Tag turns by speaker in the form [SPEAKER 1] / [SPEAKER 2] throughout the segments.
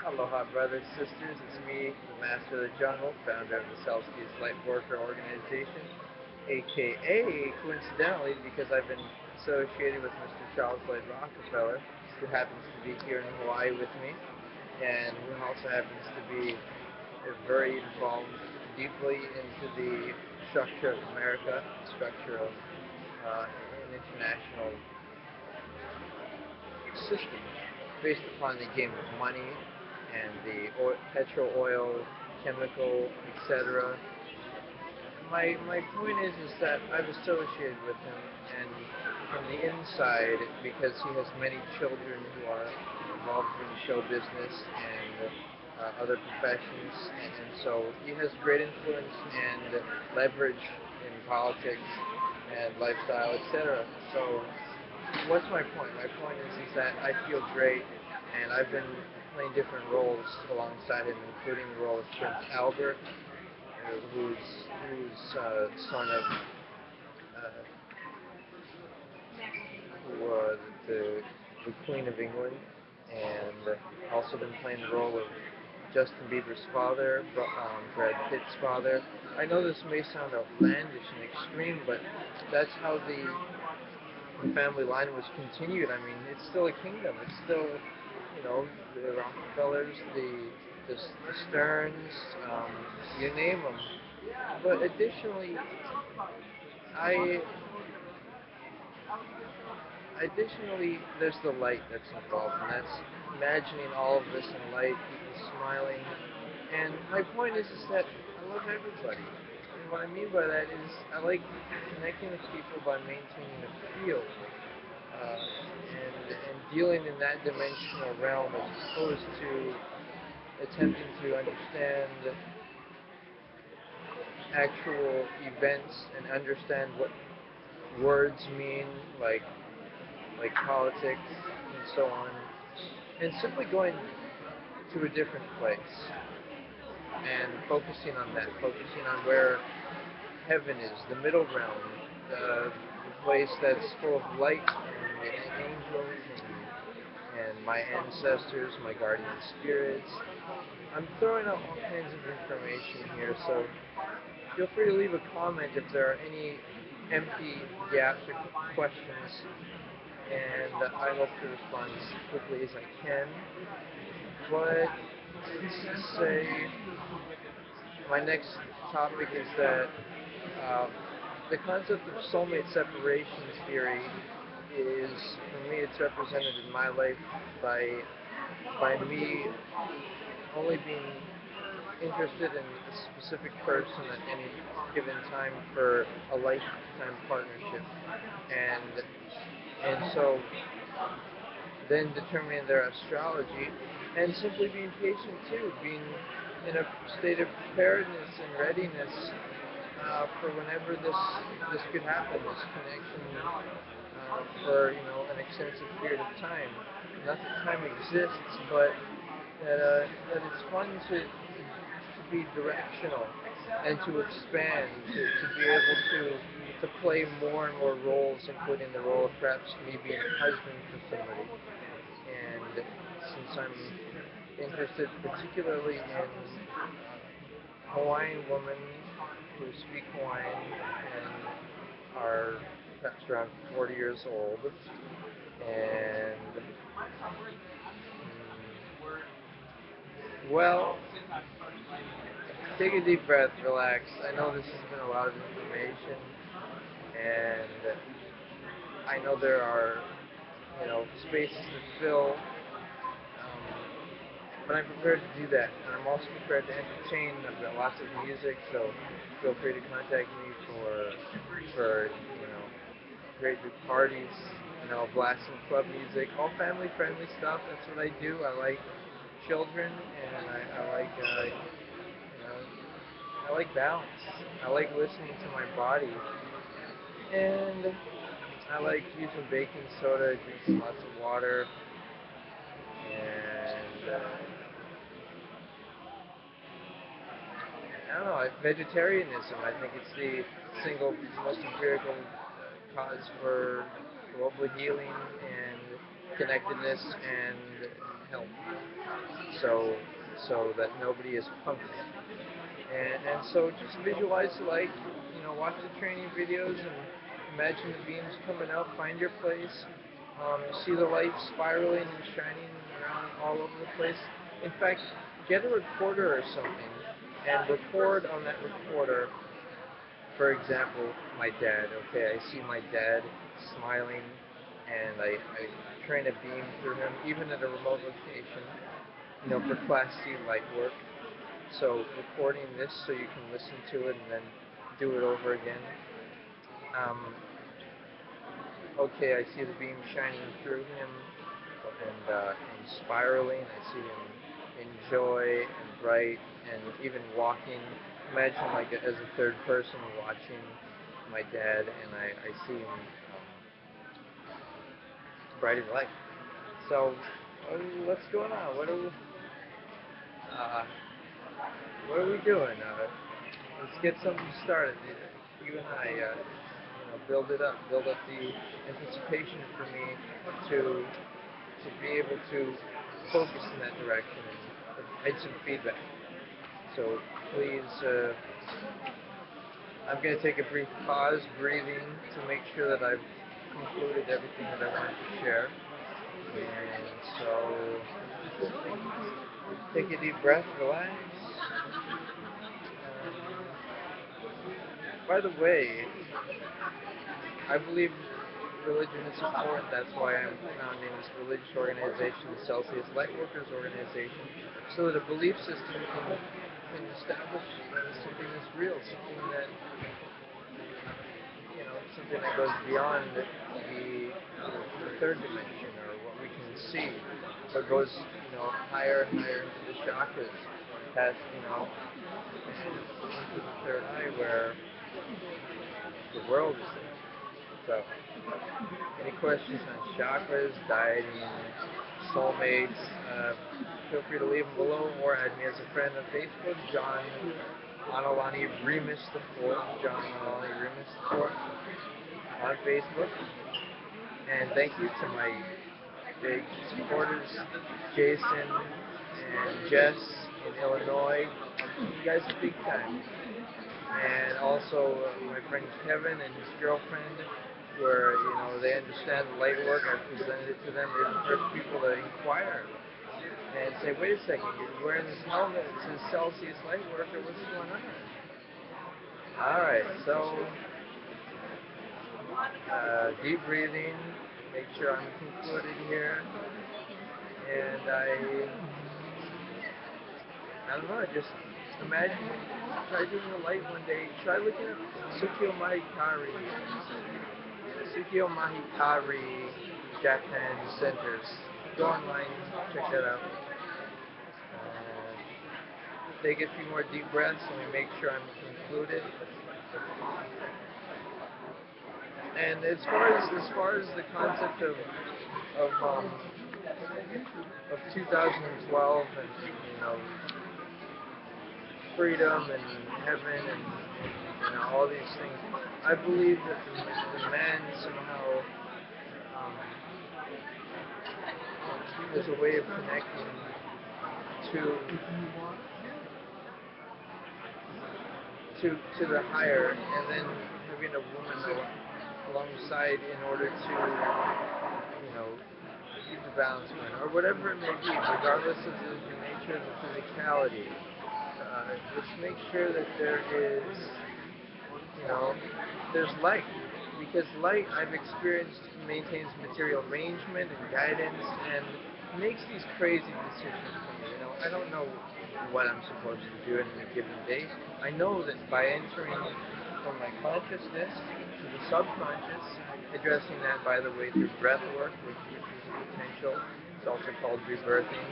[SPEAKER 1] Aloha, brothers, sisters. It's me, the Master of the Jungle, founder of the Celsius Lightworker Organization, aka, coincidentally, because I've been associated with Mr. Charles Lloyd Rockefeller, who happens to be here in Hawaii with me, and who also happens to be very involved deeply into the structure of America, structure of an international system based upon the game of money and the petrol, oil, chemical, etc. My point is that I've associated with him, and from the inside, because he has many children who are involved in show business and other professions, and so he has great influence and leverage in politics and lifestyle, etc. So what's my point? My point is that I feel great, and I've been playing different roles alongside him, including the role of Prince Albert, who's son of who the Queen of England, and also been playing the role of Justin Bieber's father, Brad Pitt's father. I know this may sound outlandish and extreme, but that's how the family line was continued. I mean, it's still a kingdom. It's still, the Rockefellers, the Stearns, you name them. But additionally, I there's the light that's involved, and that's imagining all of this in light, people smiling. And my point is that I love everybody. And what I mean by that is I like connecting with people by maintaining a field and dealing in that dimensional realm as opposed to attempting to understand actual events and understand what words mean, like politics and so on, and simply going to a different place and focusing on that, focusing on where heaven is, the middle realm, the place that's full of light and angels and my ancestors, my guardian spirits. I'm throwing out all kinds of information here, so feel free to leave a comment if there are any empty gaps or questions, and I hope to respond as quickly as I can. But let's say my next topic is that the concept of soulmate separations theory is, for me, it's represented in my life by me only being interested in a specific person at any given time for a lifetime partnership, and so then determining their astrology, and simply being patient too, being in a state of preparedness and readiness for whenever this could happen, this connection for an extensive period of time. Not that time exists, but that it's fun to be directional and to expand, to be able to play more and more roles, including the role of perhaps me being a husband for somebody. And since I'm interested particularly in Hawaiian women who speak Hawaiian and are perhaps around 40 years old, and well, take a deep breath, relax. I know this has been a lot of information, and I know there are, spaces to fill, but I'm prepared to do that, and I'm also prepared to entertain. I've got lots of music, so feel free to contact me for great big parties, blasting club music, all family friendly stuff. That's what I do. I like children, and I like balance. I like listening to my body, and I like using baking soda, drinking lots of water, and I don't know, vegetarianism. I think it's the single most empirical cause for global healing and connectedness and health. so so that nobody is punked. And so just visualize the light, watch the training videos and imagine the beams coming out, find your place, see the light spiraling and shining around all over the place. In fact, get a recorder or something and record on that recorder, for example, my dad. Okay, I see my dad smiling and I train a beam through him, even at a remote location, for Class C light work. So recording this so you can listen to it and then do it over again. Okay, I see the beam shining through him and spiraling. I see him in joy and bright and even walking. Imagine like as a third person watching my dad, and I see him bright as light. So what's going on? Uh, what are we doing? Let's get something started. You and I, build it up, build up the anticipation for me to be able to focus in that direction and provide some feedback. So please, I'm going to take a brief pause, breathing, to make sure that I've concluded everything that I wanted to share. And so, take a deep breath, relax. By the way, I believe religion is important. That's why I'm founding this religious organization, the Celsius Lightworkers Organization, so that a belief system can establish something that's real, something that goes beyond the third dimension or what we can see, but goes higher and higher into the chakras, past into the third eye where the world is there. So, any questions on chakras, dieting, soulmates, feel free to leave them below or add me as a friend on Facebook, John Anolani Remus the Fourth, John Anolani Remus the Fourth on Facebook. And thank you to my big supporters, Jason and Jess in Illinois. You guys are big time. And also my friend Kevin and his girlfriend, where they understand the light work. I presented it to them. They're the first people to inquire and say, "Wait a second, you're wearing this helmet. It says Celsius Lightworker. What's going on?" All right, so deep breathing. Make sure I'm concluded here, and I don't know. Just imagine. Try doing the light one day. Try looking at Tsukio Mahikari Japan centers. Go online, check that out. Take a few more deep breaths. Let me make sure I'm concluded. And as far as the concept of 2012 and freedom and heaven and all these things, I believe that the man somehow is a way of connecting to the higher, and then having a woman alongside in order to keep the balance going, or whatever it may be, regardless of the nature of the physicality. Let's make sure that there's light, because light, I've experienced, maintains material arrangement and guidance and makes these crazy decisions for me. I don't know what I'm supposed to do in a given day. I know that by entering from my consciousness to the subconscious, addressing that, by the way, through breath work, which is potential. It's also called rebirthing.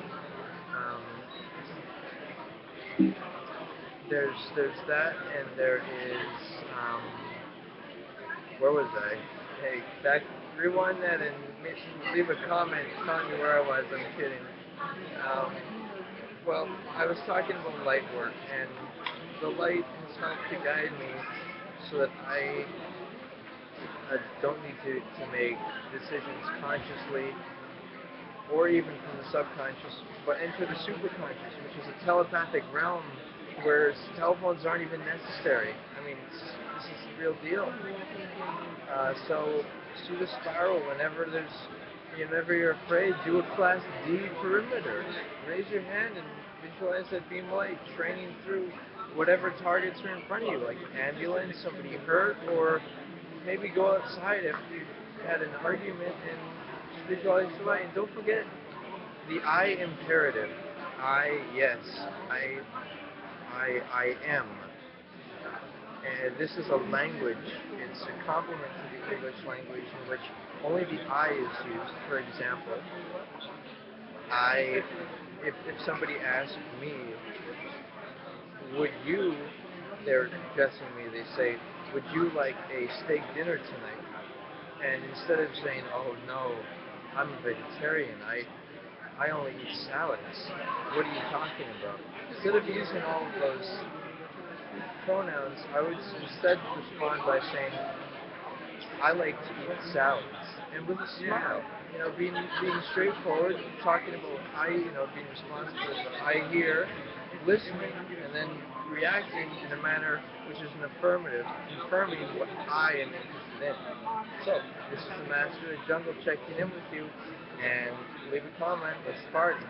[SPEAKER 1] There's that, and there is where was I? Hey, rewind that and leave a comment telling me where I was. I'm kidding. Well, I was talking about light work, and the light has helped to guide me so that I don't need to make decisions consciously or even from the subconscious, but enter the superconscious, which is a telepathic realm where telephones aren't even necessary. I mean, this is the real deal. So see the spiral whenever you're afraid, do a class D perimeter. Raise your hand and visualize that beam of light training through whatever targets are in front of you, like ambulance, somebody hurt, or maybe go outside after you had an argument and just visualize the light. And don't forget the I imperative. Yes, I am. And this is a language. It's a complement to the English language in which only the I is used. For example, if somebody asked me, would you, they're addressing me, they say, would you like a steak dinner tonight? And instead of saying, oh no, I'm a vegetarian, I only eat salads, what are you talking about? Instead of using all of those pronouns, I would instead respond by saying, I like to eat salads, and with a smile. Being straightforward, talking about being responsive to the I hear, listening, and then reacting in a manner which is an affirmative, confirming what I am interested in. So, this is the Master of the Jungle checking in with you, and leave a comment. Let's party.